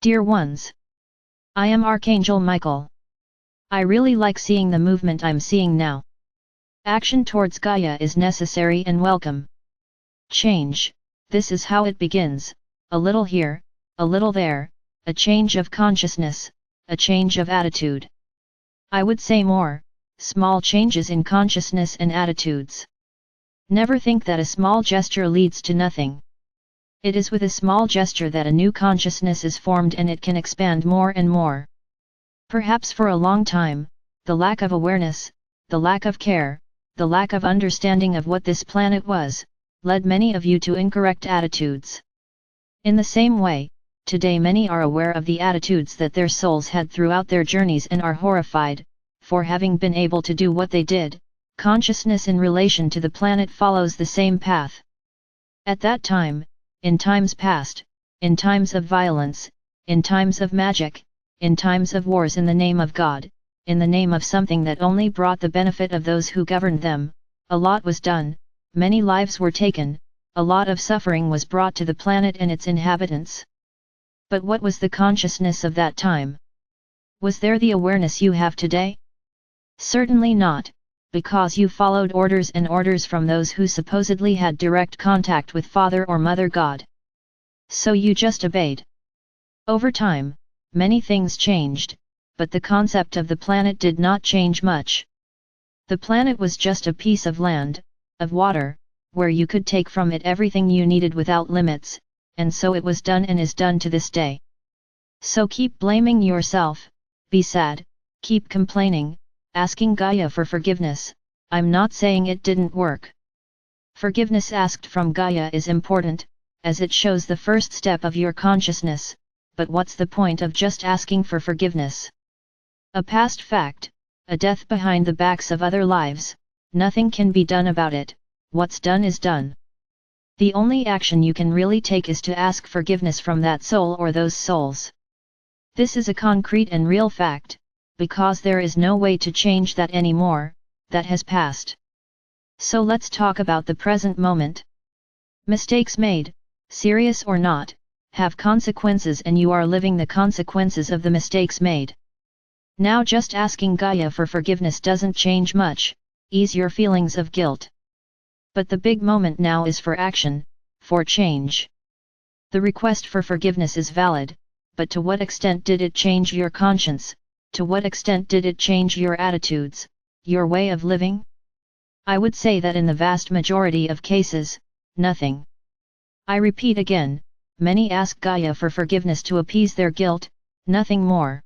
Dear ones, I am Archangel Michael. I really like seeing the movement I'm seeing now. Action towards Gaia is necessary and welcome. Change, this is how it begins, a little here, a little there, a change of consciousness, a change of attitude. I would say more, small changes in consciousness and attitudes. Never think that a small gesture leads to nothing. It is with a small gesture that a new consciousness is formed and it can expand more and more. Perhaps for a long time, the lack of awareness, the lack of care, the lack of understanding of what this planet was, led many of you to incorrect attitudes. In the same way, today many are aware of the attitudes that their souls had throughout their journeys and are horrified, for having been able to do what they did. Consciousness in relation to the planet follows the same path. At that time, in times past, in times of violence, in times of magic, in times of wars in the name of God, in the name of something that only brought the benefit of those who governed them, a lot was done, many lives were taken, a lot of suffering was brought to the planet and its inhabitants. But what was the consciousness of that time? Was there the awareness you have today? Certainly not, because you followed orders and orders from those who supposedly had direct contact with Father or Mother God. So you just obeyed. Over time, many things changed, but the concept of the planet did not change much. The planet was just a piece of land, of water, where you could take from it everything you needed without limits, and so it was done and is done to this day. So keep blaming yourself, be sad, keep complaining, asking Gaia for forgiveness. I'm not saying it didn't work. Forgiveness asked from Gaia is important, as it shows the first step of your consciousness, but what's the point of just asking for forgiveness? A past fact, a death behind the backs of other lives, nothing can be done about it, what's done is done. The only action you can really take is to ask forgiveness from that soul or those souls. This is a concrete and real fact, because there is no way to change that anymore, that has passed. So let's talk about the present moment. Mistakes made, serious or not, have consequences and you are living the consequences of the mistakes made. Now just asking Gaia for forgiveness doesn't change much, ease your feelings of guilt. But the big moment now is for action, for change. The request for forgiveness is valid, but to what extent did it change your conscience? To what extent did it change your attitudes, your way of living? I would say that in the vast majority of cases, nothing. I repeat again, many ask Gaia for forgiveness to appease their guilt, nothing more.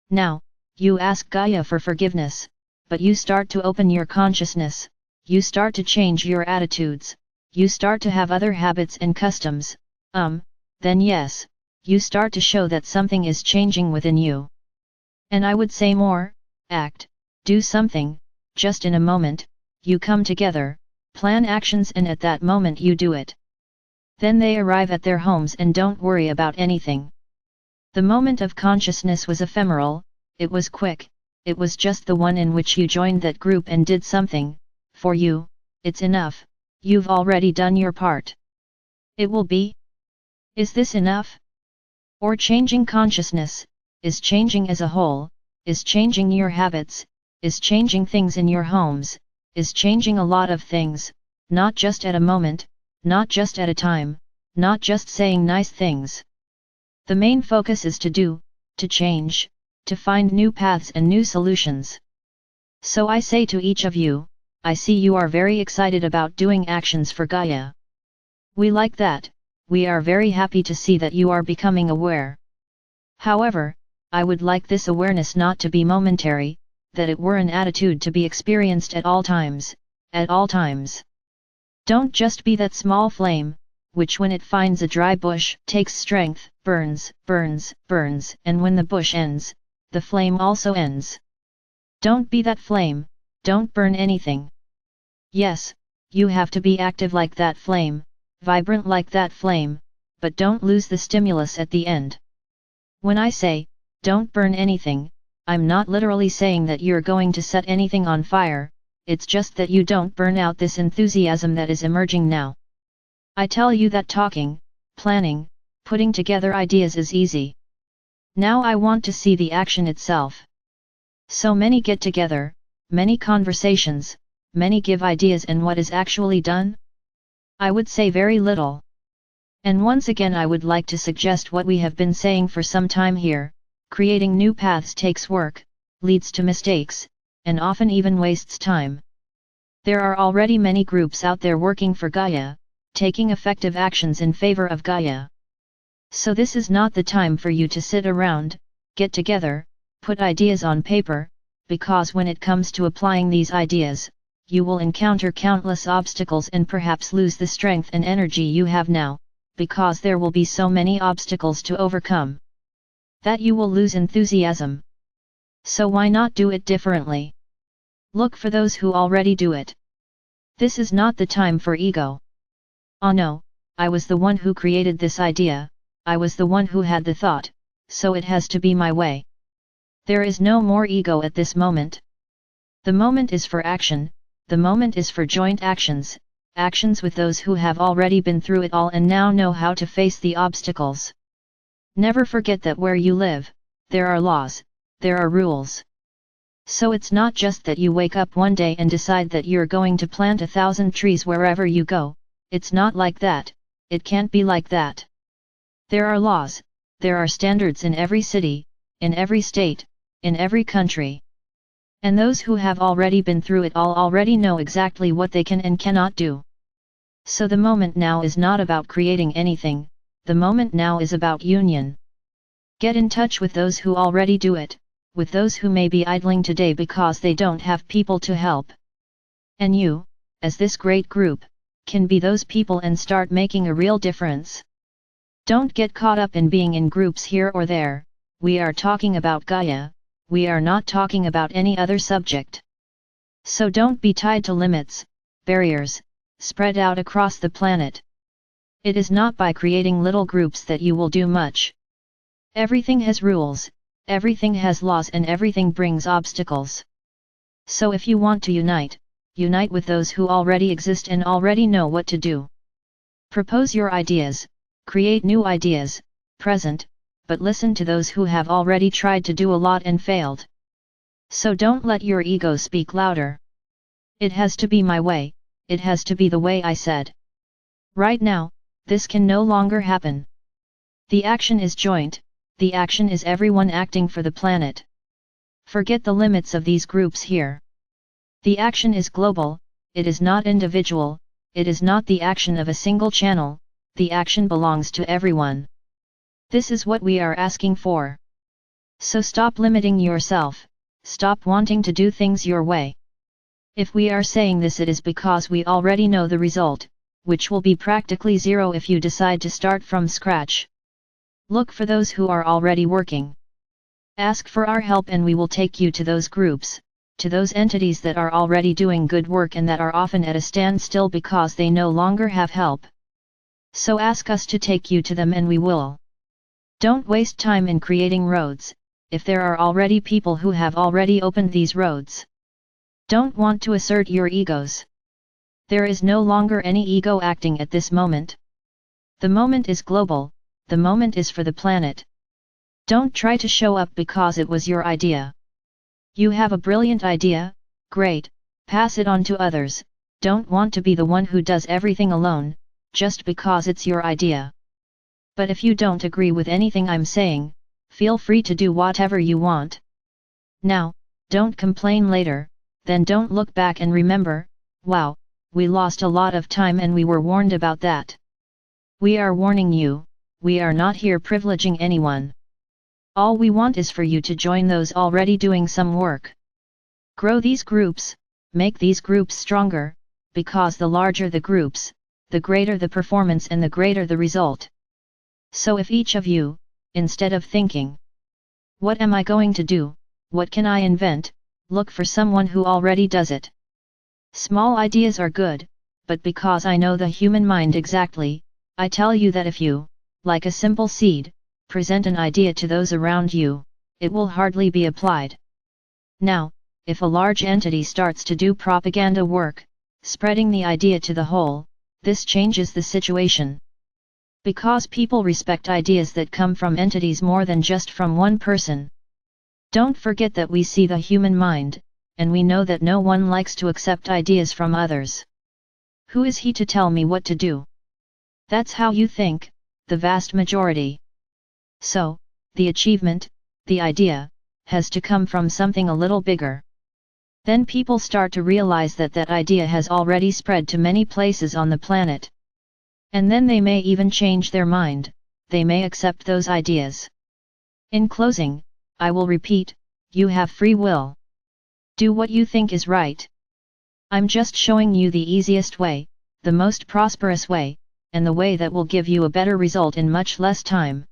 Now, you ask Gaia for forgiveness, but you start to open your consciousness, you start to change your attitudes, you start to have other habits and customs, then yes, you start to show that something is changing within you. And I would say more, act, do something, just in a moment, you come together, plan actions and at that moment you do it. Then they arrive at their homes and don't worry about anything. The moment of consciousness was ephemeral, it was quick, it was just the one in which you joined that group and did something, for you, it's enough, you've already done your part. It will be? Is this enough? Or changing consciousness, is changing as a whole, is changing your habits, is changing things in your homes, is changing a lot of things, not just at a moment, not just at a time, not just saying nice things. The main focus is to do, to change, to find new paths and new solutions. So I say to each of you, I see you are very excited about doing actions for Gaia. We like that, we are very happy to see that you are becoming aware. However, I would like this awareness not to be momentary, that it were an attitude to be experienced at all times, at all times. Don't just be that small flame, which when it finds a dry bush takes strength, burns, burns, burns, and when the bush ends, the flame also ends. Don't be that flame, don't burn anything. Yes, you have to be active like that flame, vibrant like that flame, but don't lose the stimulus at the end. When I say, don't burn anything, I'm not literally saying that you're going to set anything on fire, it's just that you don't burn out this enthusiasm that is emerging now. I tell you that talking, planning, putting together ideas is easy. Now I want to see the action itself. So many get together, many conversations, many give ideas, and what is actually done? I would say very little. And once again I would like to suggest what we have been saying for some time here: creating new paths takes work, leads to mistakes, and often even wastes time. There are already many groups out there working for Gaia, taking effective actions in favor of Gaia. So this is not the time for you to sit around, get together, put ideas on paper, because when it comes to applying these ideas, you will encounter countless obstacles and perhaps lose the strength and energy you have now, because there will be so many obstacles to overcome, that you will lose enthusiasm. So why not do it differently? Look for those who already do it. This is not the time for ego. Oh no, I was the one who created this idea, I was the one who had the thought, so it has to be my way. There is no more ego at this moment. The moment is for action, the moment is for joint actions, actions with those who have already been through it all and now know how to face the obstacles. Never forget that where you live, there are laws, there are rules. So it's not just that you wake up one day and decide that you're going to plant 1,000 trees wherever you go. It's not like that, it can't be like that. There are laws, there are standards in every city, in every state, in every country. And those who have already been through it all already know exactly what they can and cannot do. So the moment now is not about creating anything, the moment now is about union. Get in touch with those who already do it, with those who may be idling today because they don't have people to help. And you, as this great group, can be those people and start making a real difference. Don't get caught up in being in groups here or there. We are talking about Gaia, we are not talking about any other subject. So don't be tied to limits, barriers, spread out across the planet. It is not by creating little groups that you will do much. Everything has rules, everything has laws, and everything brings obstacles. So if you want to unite, unite with those who already exist and already know what to do. Propose your ideas, create new ideas, present, but listen to those who have already tried to do a lot and failed. So don't let your ego speak louder. It has to be my way, it has to be the way I said. Right now, this can no longer happen. The action is joint, the action is everyone acting for the planet. Forget the limits of these groups here. The action is global, it is not individual, it is not the action of a single channel, the action belongs to everyone. This is what we are asking for. So stop limiting yourself, stop wanting to do things your way. If we are saying this, it is because we already know the result, which will be practically zero if you decide to start from scratch. Look for those who are already working. Ask for our help and we will take you to those groups, to those entities that are already doing good work and that are often at a standstill because they no longer have help. So ask us to take you to them and we will. Don't waste time in creating roads, if there are already people who have already opened these roads. Don't want to assert your egos. There is no longer any ego acting at this moment. The moment is global, the moment is for the planet. Don't try to show up because it was your idea. You have a brilliant idea, great, pass it on to others. Don't want to be the one who does everything alone, just because it's your idea. But if you don't agree with anything I'm saying, feel free to do whatever you want. Now, don't complain later, then don't look back and remember, wow, we lost a lot of time and we were warned about that. We are warning you, we are not here privileging anyone. All we want is for you to join those already doing some work. Grow these groups, make these groups stronger, because the larger the groups, the greater the performance and the greater the result. So if each of you, instead of thinking, what am I going to do, what can I invent, look for someone who already does it. Small ideas are good, but because I know the human mind exactly, I tell you that if you, like a simple seed, present an idea to those around you, it will hardly be applied. Now, if a large entity starts to do propaganda work, spreading the idea to the whole, this changes the situation. Because people respect ideas that come from entities more than just from one person. Don't forget that we see the human mind, and we know that no one likes to accept ideas from others. Who is he to tell me what to do? That's how you think, the vast majority. So, the achievement, the idea, has to come from something a little bigger. Then people start to realize that that idea has already spread to many places on the planet. And then they may even change their mind, they may accept those ideas. In closing, I will repeat, you have free will. Do what you think is right. I'm just showing you the easiest way, the most prosperous way, and the way that will give you a better result in much less time.